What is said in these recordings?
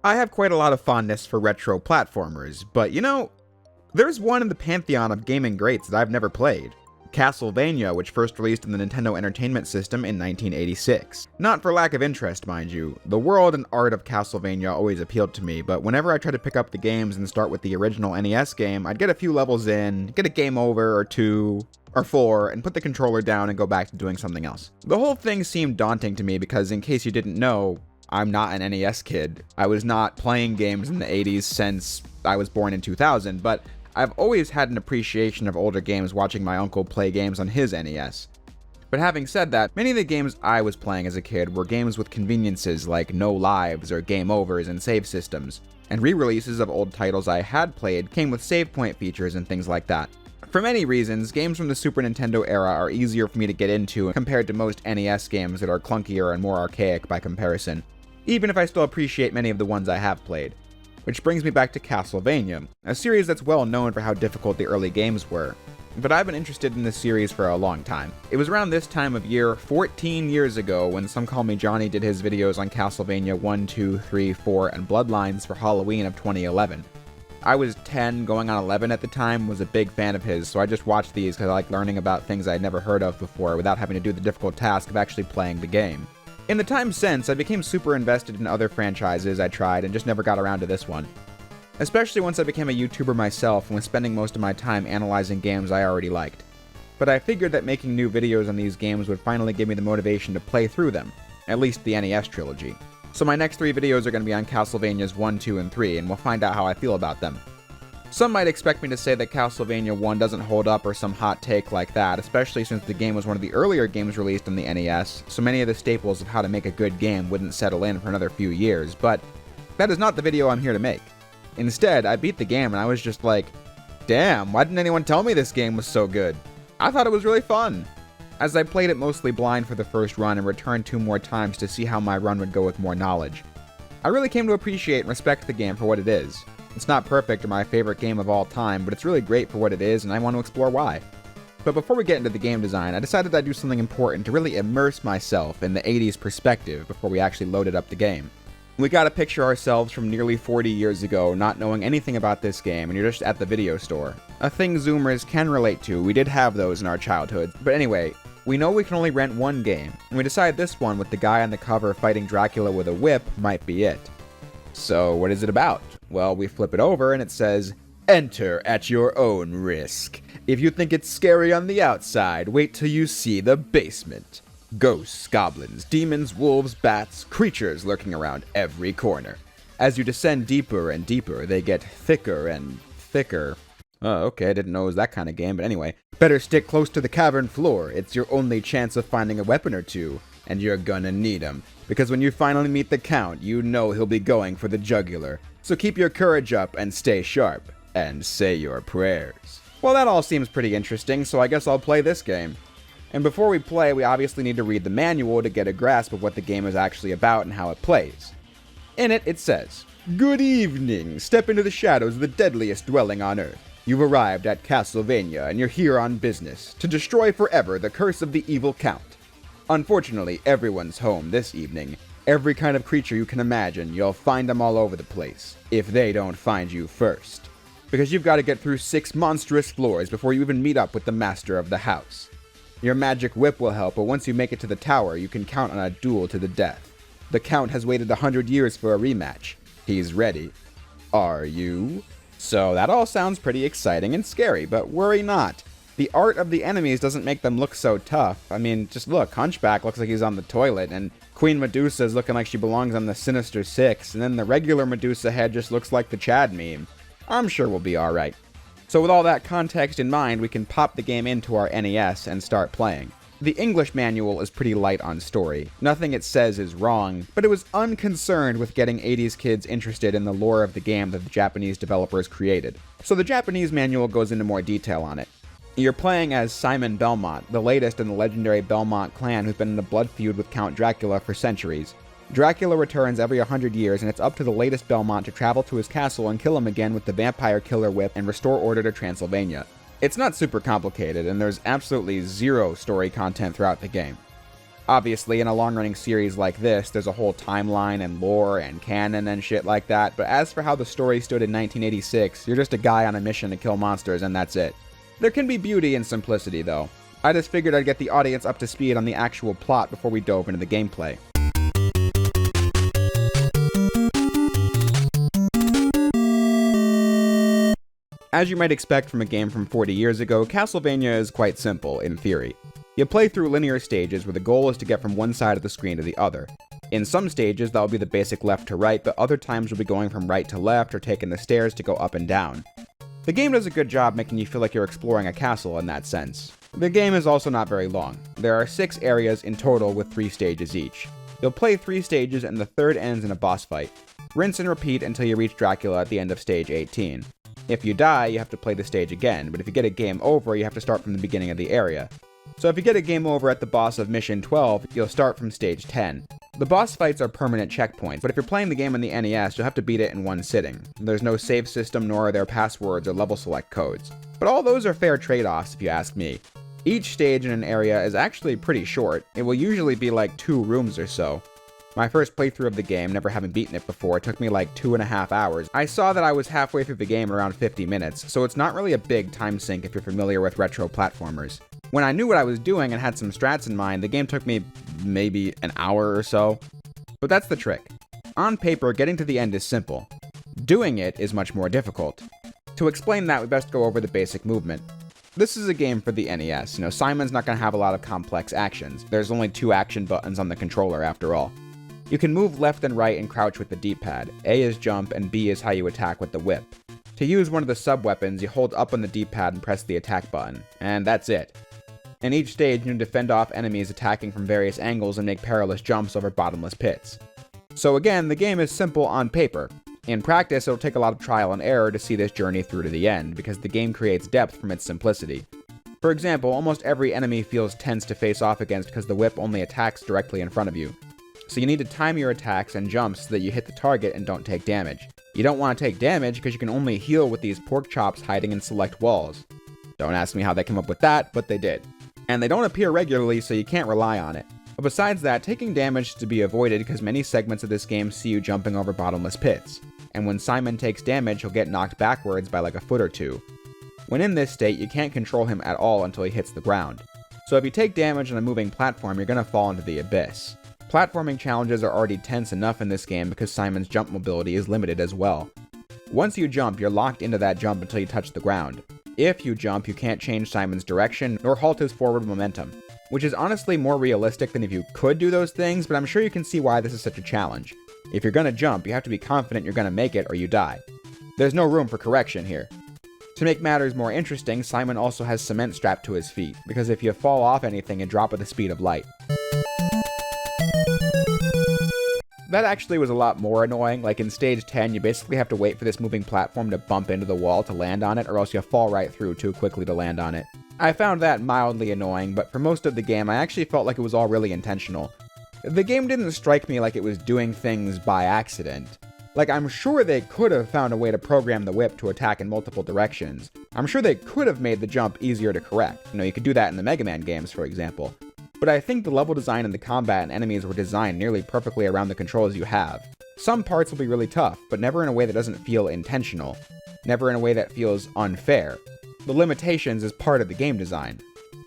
I have quite a lot of fondness for retro platformers, but you know, there's one in the pantheon of gaming greats that I've never played. Castlevania, which first released in the Nintendo Entertainment System in 1986. Not for lack of interest, mind you. The world and art of Castlevania always appealed to me, but whenever I tried to pick up the games and start with the original NES game, I'd get a few levels in, get a game over or 2 or 4, and put the controller down and go back to doing something else. The whole thing seemed daunting to me because, in case you didn't know, I'm not an NES kid. I was not playing games in the 80s since I was born in 2000, but I've always had an appreciation of older games watching my uncle play games on his NES. But having said that, many of the games I was playing as a kid were games with conveniences like no lives or game overs and save systems, and re-releases of old titles I had played came with save point features and things like that. For many reasons, games from the Super Nintendo era are easier for me to get into compared to most NES games that are clunkier and more archaic by comparison, even if I still appreciate many of the ones I have played. Which brings me back to Castlevania, a series that's well known for how difficult the early games were. But I've been interested in this series for a long time. It was around this time of year, 14 years ago, when Some Call Me Johnny did his videos on Castlevania 1, 2, 3, 4, and Bloodlines for Halloween of 2011. I was 10, going on 11 at the time, was a big fan of his, so I just watched these because I like learning about things I'd never heard of before without having to do the difficult task of actually playing the game. In the time since, I became super invested in other franchises I tried and just never got around to this one. Especially once I became a YouTuber myself and was spending most of my time analyzing games I already liked. But I figured that making new videos on these games would finally give me the motivation to play through them, at least the NES trilogy. So my next 3 videos are going to be on Castlevanias 1, 2, and 3, and we'll find out how I feel about them. Some might expect me to say that Castlevania 1 doesn't hold up or some hot take like that, especially since the game was one of the earlier games released on the NES, so many of the staples of how to make a good game wouldn't settle in for another few years, but that is not the video I'm here to make. Instead, I beat the game and I was just like, damn, why didn't anyone tell me this game was so good? I thought it was really fun. As I played it mostly blind for the first run and returned 2 more times to see how my run would go with more knowledge, I really came to appreciate and respect the game for what it is. It's not perfect or my favorite game of all time, but it's really great for what it is, and I want to explore why. But before we get into the game design, I decided I'd do something important to really immerse myself in the 80s perspective before we actually loaded up the game. We gotta picture ourselves from nearly 40 years ago, not knowing anything about this game, and you're just at the video store. A thing Zoomers can relate to, we did have those in our childhood. But anyway, we know we can only rent one game, and we decided this one with the guy on the cover fighting Dracula with a whip might be it. So what is it about? Well, we flip it over and it says, "Enter at your own risk. If you think it's scary on the outside, wait till you see the basement. Ghosts, goblins, demons, wolves, bats, creatures lurking around every corner. As you descend deeper and deeper, they get thicker and thicker." Oh, okay, I didn't know it was that kind of game, but anyway. "Better stick close to the cavern floor. It's your only chance of finding a weapon or two, and you're gonna need 'em. Because when you finally meet the Count, you know he'll be going for the jugular. So keep your courage up and stay sharp, and say your prayers." Well, that all seems pretty interesting, so I guess I'll play this game. And before we play, we obviously need to read the manual to get a grasp of what the game is actually about and how it plays. In it, it says, "Good evening. Step into the shadows of the deadliest dwelling on Earth. You've arrived at Castlevania, and you're here on business, to destroy forever the curse of the evil Count. Unfortunately, everyone's home this evening. Every kind of creature you can imagine, you'll find them all over the place, if they don't find you first. Because you've got to get through 6 monstrous floors before you even meet up with the master of the house. Your magic whip will help, but once you make it to the tower, you can count on a duel to the death. The Count has waited 100 years for a rematch. He's ready. Are you?" So that all sounds pretty exciting and scary, but worry not. The art of the enemies doesn't make them look so tough. I mean, just look, Hunchback looks like he's on the toilet, and Queen Medusa is looking like she belongs on the Sinister Six, and then the regular Medusa head just looks like the Chad meme. I'm sure we'll be alright. So with all that context in mind, we can pop the game into our NES and start playing. The English manual is pretty light on story. Nothing it says is wrong, but it was unconcerned with getting 80s kids interested in the lore of the game that the Japanese developers created. So the Japanese manual goes into more detail on it. You're playing as Simon Belmont, the latest in the legendary Belmont clan who's been in a blood feud with Count Dracula for centuries. Dracula returns every 100 years, and it's up to the latest Belmont to travel to his castle and kill him again with the vampire killer whip and restore order to Transylvania. It's not super complicated, and there's absolutely zero story content throughout the game. Obviously, in a long-running series like this, there's a whole timeline and lore and canon and shit like that, but as for how the story stood in 1986, you're just a guy on a mission to kill monsters and that's it. There can be beauty in simplicity, though. I just figured I'd get the audience up to speed on the actual plot before we dove into the gameplay. As you might expect from a game from 40 years ago, Castlevania is quite simple, in theory. You play through linear stages where the goal is to get from one side of the screen to the other. In some stages, that'll be the basic left to right, but other times you'll be going from right to left or taking the stairs to go up and down. The game does a good job making you feel like you're exploring a castle in that sense. The game is also not very long. There are 6 areas in total with 3 stages each. You'll play 3 stages and the third ends in a boss fight. Rinse and repeat until you reach Dracula at the end of stage 18. If you die, you have to play the stage again, but if you get a game over, you have to start from the beginning of the area. So if you get a game over at the boss of mission 12, you'll start from stage 10. The boss fights are permanent checkpoints, but if you're playing the game on the NES, you'll have to beat it in one sitting. There's no save system, nor are there passwords or level select codes. But all those are fair trade-offs if you ask me. Each stage in an area is actually pretty short. It will usually be like 2 rooms or so. My first playthrough of the game, never having beaten it before, took me like 2.5 hours. I saw that I was halfway through the game in around 50 minutes, so it's not really a big time sink if you're familiar with retro platformers. When I knew what I was doing and had some strats in mind, the game took me maybe an hour or so. But that's the trick. On paper, getting to the end is simple. Doing it is much more difficult. To explain that, we best go over the basic movement. This is a game for the NES. Simon's not going to have a lot of complex actions. There's only 2 action buttons on the controller after all. You can move left and right and crouch with the D-pad. A is jump and B is how you attack with the whip. To use one of the sub-weapons, you hold up on the D-pad and press the attack button. And that's it. In each stage, you need to fend off enemies attacking from various angles and make perilous jumps over bottomless pits. So again, the game is simple on paper. In practice, it'll take a lot of trial and error to see this journey through to the end, because the game creates depth from its simplicity. For example, almost every enemy feels tense to face off against because the whip only attacks directly in front of you. So you need to time your attacks and jumps so that you hit the target and don't take damage. You don't want to take damage because you can only heal with these pork chops hiding in select walls. Don't ask me how they came up with that, but they did. And they don't appear regularly, so you can't rely on it. But besides that, taking damage is to be avoided because many segments of this game see you jumping over bottomless pits. And when Simon takes damage, he'll get knocked backwards by like a foot or 2. When in this state, you can't control him at all until he hits the ground. So if you take damage on a moving platform, you're gonna fall into the abyss. Platforming challenges are already tense enough in this game because Simon's jump mobility is limited as well. Once you jump, you're locked into that jump until you touch the ground. If you jump, you can't change Simon's direction nor halt his forward momentum, which is honestly more realistic than if you could do those things, but I'm sure you can see why this is such a challenge. If you're gonna jump, you have to be confident you're gonna make it or you die. There's no room for correction here. To make matters more interesting, Simon also has cement strapped to his feet, because if you fall off anything, you drop at the speed of light. That actually was a lot more annoying. Like in stage 10, you basically have to wait for this moving platform to bump into the wall to land on it, or else you'll fall right through too quickly to land on it. I found that mildly annoying, but for most of the game, I actually felt like it was all really intentional. The game didn't strike me like it was doing things by accident. Like, I'm sure they could have found a way to program the whip to attack in multiple directions. I'm sure they could have made the jump easier to correct. You could do that in the Mega Man games, for example. But I think the level design and the combat and enemies were designed nearly perfectly around the controls you have. Some parts will be really tough, but never in a way that doesn't feel intentional. Never in a way that feels unfair. The limitations is part of the game design.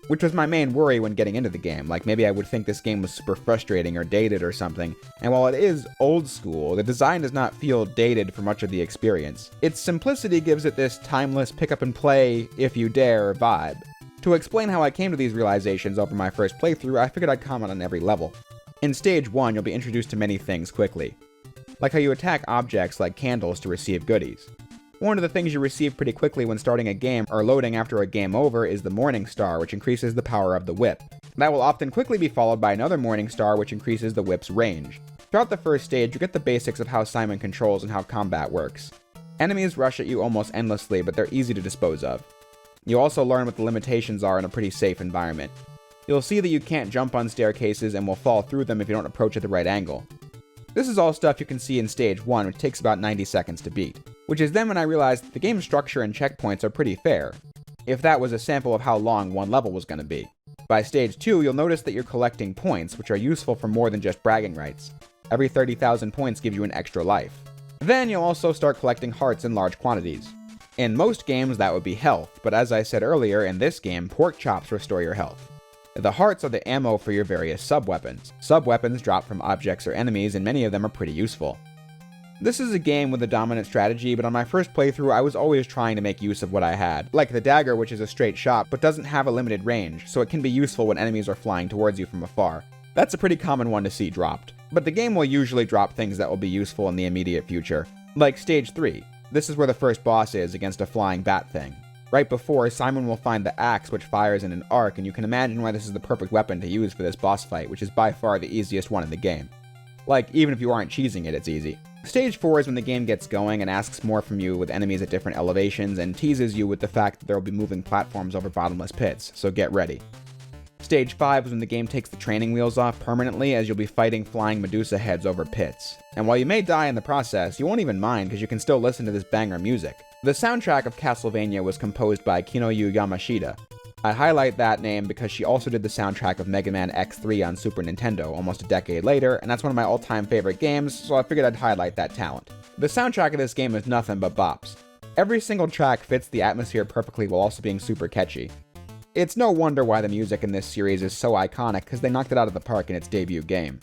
Which was my main worry when getting into the game, like maybe I would think this game was super frustrating or dated or something, and while it is old school, the design does not feel dated for much of the experience. Its simplicity gives it this timeless pick up and play, if you dare vibe. To explain how I came to these realizations over my first playthrough, I figured I'd comment on every level. In stage 1, you'll be introduced to many things quickly. Like how you attack objects like candles to receive goodies. One of the things you receive pretty quickly when starting a game or loading after a game over is the Morning Star, which increases the power of the whip. That will often quickly be followed by another Morning Star, which increases the whip's range. Throughout the first stage, you get the basics of how Simon controls and how combat works. Enemies rush at you almost endlessly, but they're easy to dispose of. You also learn what the limitations are in a pretty safe environment. You'll see that you can't jump on staircases and will fall through them if you don't approach at the right angle. This is all stuff you can see in stage 1, which takes about 90 seconds to beat. Which is then when I realized that the game's structure and checkpoints are pretty fair, if that was a sample of how long one level was going to be. By stage 2, you'll notice that you're collecting points, which are useful for more than just bragging rights. Every 30,000 points gives you an extra life. Then you'll also start collecting hearts in large quantities. In most games that would be health, but as I said earlier, in this game, pork chops restore your health. The hearts are the ammo for your various sub-weapons. Sub-weapons drop from objects or enemies, and many of them are pretty useful. This is a game with a dominant strategy, but on my first playthrough I was always trying to make use of what I had, like the dagger, which is a straight shot but doesn't have a limited range, so it can be useful when enemies are flying towards you from afar. That's a pretty common one to see dropped, but the game will usually drop things that will be useful in the immediate future. Like stage 3, this is where the first boss is against a flying bat thing. Right before, Simon will find the axe which fires in an arc, and you can imagine why this is the perfect weapon to use for this boss fight, which is by far the easiest one in the game. Like, even if you aren't cheesing it, it's easy. Stage 4 is when the game gets going and asks more from you with enemies at different elevations and teases you with the fact that there will be moving platforms over bottomless pits, so get ready. Stage 5 is when the game takes the training wheels off permanently, as you'll be fighting flying Medusa heads over pits. And while you may die in the process, you won't even mind because you can still listen to this banger music. The soundtrack of Castlevania was composed by Kinoyu Yamashita. I highlight that name because she also did the soundtrack of Mega Man X3 on Super Nintendo almost a decade later, and that's one of my all-time favorite games, so I figured I'd highlight that talent. The soundtrack of this game is nothing but bops. Every single track fits the atmosphere perfectly while also being super catchy. It's no wonder why the music in this series is so iconic, because they knocked it out of the park in its debut game.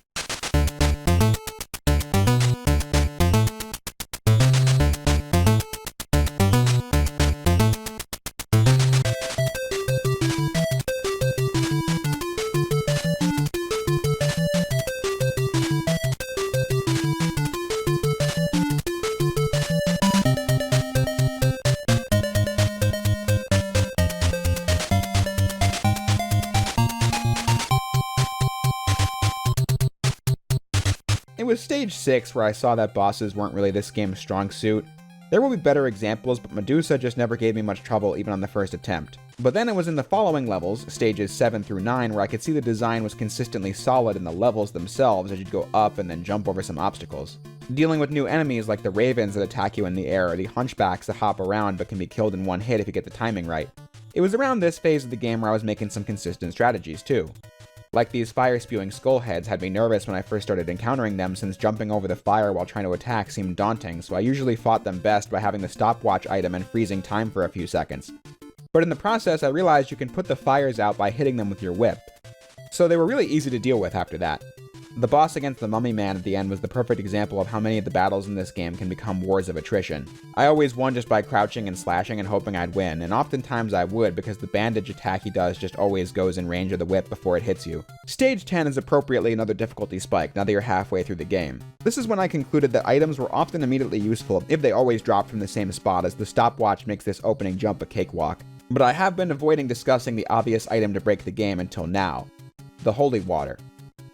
It was stage 6 where I saw that bosses weren't really this game's strong suit. There will be better examples, but Medusa just never gave me much trouble even on the first attempt. But then it was in the following levels, stages 7 through 9, where I could see the design was consistently solid in the levels themselves as you'd go up and then jump over some obstacles. Dealing with new enemies like the ravens that attack you in the air or the hunchbacks that hop around but can be killed in one hit if you get the timing right. It was around this phase of the game where I was making some consistent strategies too. Like these fire-spewing skull heads had me nervous when I first started encountering them, since jumping over the fire while trying to attack seemed daunting, so I usually fought them best by having the stopwatch item and freezing time for a few seconds. But in the process I realized you can put the fires out by hitting them with your whip, so they were really easy to deal with after that. The boss against the Mummy Man at the end was the perfect example of how many of the battles in this game can become wars of attrition. I always won just by crouching and slashing and hoping I'd win, and oftentimes I would because the bandage attack he does just always goes in range of the whip before it hits you. Stage 10 is appropriately another difficulty spike now that you're halfway through the game. This is when I concluded that items were often immediately useful if they always dropped from the same spot, as the stopwatch makes this opening jump a cakewalk. But I have been avoiding discussing the obvious item to break the game until now: the holy water.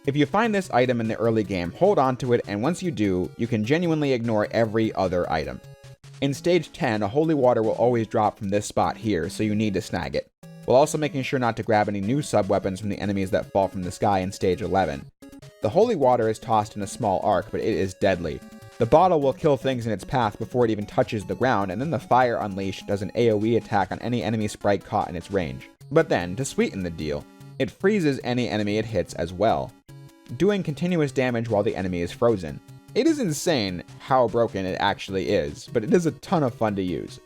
If you find this item in the early game, hold on to it, and once you do, you can genuinely ignore every other item. In stage 10, a holy water will always drop from this spot here, so you need to snag it, while also making sure not to grab any new sub-weapons from the enemies that fall from the sky in stage 11. The holy water is tossed in a small arc, but it is deadly. The bottle will kill things in its path before it even touches the ground, and then the fire unleashed does an AoE attack on any enemy sprite caught in its range. But then, to sweeten the deal, it freezes any enemy it hits as well, doing continuous damage while the enemy is frozen. It is insane how broken it actually is, but it is a ton of fun to use.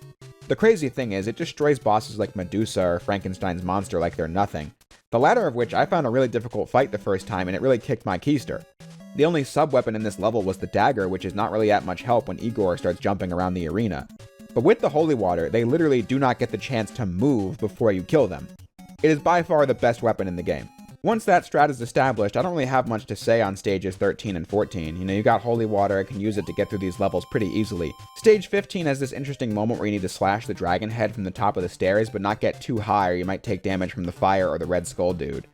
The crazy thing is, it destroys bosses like Medusa or Frankenstein's monster like they're nothing, the latter of which I found a really difficult fight the first time, and it really kicked my keister. The only sub-weapon in this level was the dagger, which is not really at much help when Igor starts jumping around the arena. But with the holy water, they literally do not get the chance to move before you kill them. It is by far the best weapon in the game. Once that strat is established, I don't really have much to say on stages 13 and 14. You got holy water, I can use it to get through these levels pretty easily. Stage 15 has this interesting moment where you need to slash the dragon head from the top of the stairs, but not get too high or you might take damage from the fire or the red skull dude.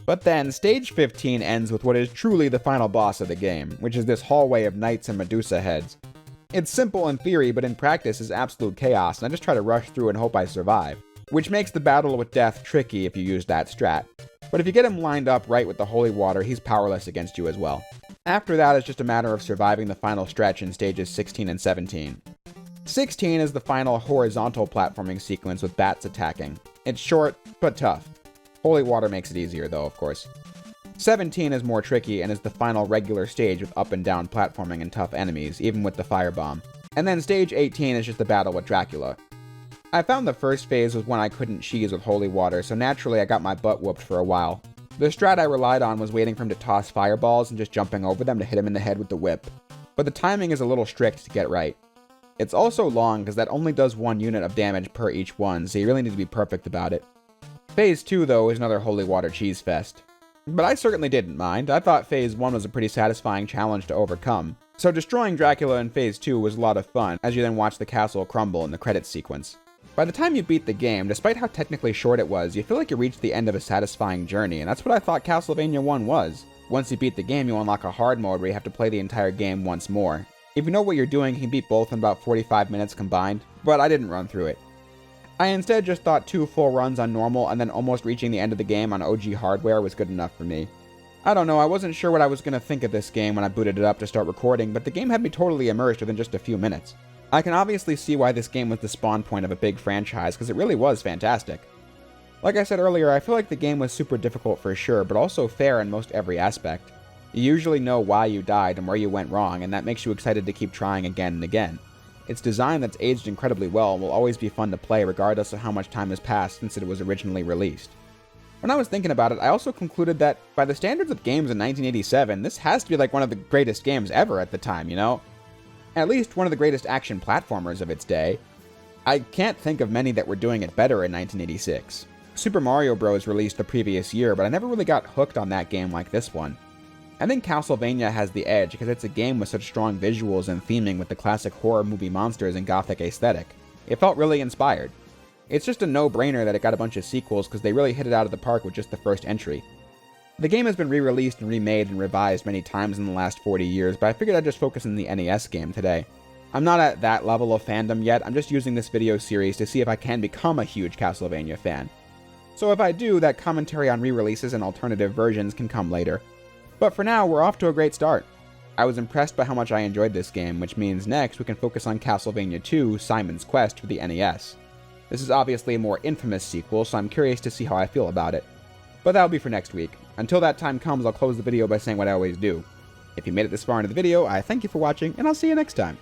But then, stage 15 ends with what is truly the final boss of the game, which is this hallway of knights and Medusa heads. It's simple in theory, but in practice is absolute chaos, and I just try to rush through and hope I survive, which makes the battle with death tricky if you use that strat. But if you get him lined up right with the holy water, he's powerless against you as well. After that, it's just a matter of surviving the final stretch in stages 16 and 17. 16 is the final horizontal platforming sequence with bats attacking. It's short, but tough. Holy water makes it easier though, of course. 17 is more tricky and is the final regular stage with up and down platforming and tough enemies, even with the firebomb. And then stage 18 is just the battle with Dracula. I found the first phase was one I couldn't cheese with holy water, so naturally I got my butt whooped for a while. The strat I relied on was waiting for him to toss fireballs and just jumping over them to hit him in the head with the whip. But the timing is a little strict to get right. It's also long because that only does 1 unit of damage per each one, so you really need to be perfect about it. Phase 2 though is another holy water cheese fest. But I certainly didn't mind. I thought Phase 1 was a pretty satisfying challenge to overcome. So destroying Dracula in Phase 2 was a lot of fun, as you then watch the castle crumble in the credits sequence. By the time you beat the game, despite how technically short it was, you feel like you reached the end of a satisfying journey, and that's what I thought Castlevania 1 was. Once you beat the game, you unlock a hard mode where you have to play the entire game once more. If you know what you're doing, you can beat both in about 45 minutes combined, but I didn't run through it. I instead just thought 2 full runs on normal and then almost reaching the end of the game on OG hardware was good enough for me. I don't know, I wasn't sure what I was going to think of this game when I booted it up to start recording, but the game had me totally immersed within just a few minutes. I can obviously see why this game was the spawn point of a big franchise, because it really was fantastic. Like I said earlier, I feel like the game was super difficult for sure, but also fair in most every aspect. You usually know why you died and where you went wrong, and that makes you excited to keep trying again and again. It's design that's aged incredibly well and will always be fun to play regardless of how much time has passed since it was originally released. When I was thinking about it, I also concluded that, by the standards of games in 1987, this has to be like one of the greatest games ever at the time, you know? At least one of the greatest action platformers of its day. I can't think of many that were doing it better in 1986. Super Mario Bros. Released the previous year, but I never really got hooked on that game like this one. I think Castlevania has the edge because it's a game with such strong visuals and theming with the classic horror movie monsters and gothic aesthetic. It felt really inspired. It's just a no-brainer that it got a bunch of sequels because they really hit it out of the park with just the first entry. The game has been re-released and remade and revised many times in the last 40 years, but I figured I'd just focus on the NES game today. I'm not at that level of fandom yet, I'm just using this video series to see if I can become a huge Castlevania fan. So if I do, that commentary on re-releases and alternative versions can come later. But for now, we're off to a great start. I was impressed by how much I enjoyed this game, which means next we can focus on Castlevania 2, Simon's Quest for the NES. This is obviously a more infamous sequel, so I'm curious to see how I feel about it. But that'll be for next week. Until that time comes, I'll close the video by saying what I always do. If you made it this far into the video, I thank you for watching, and I'll see you next time.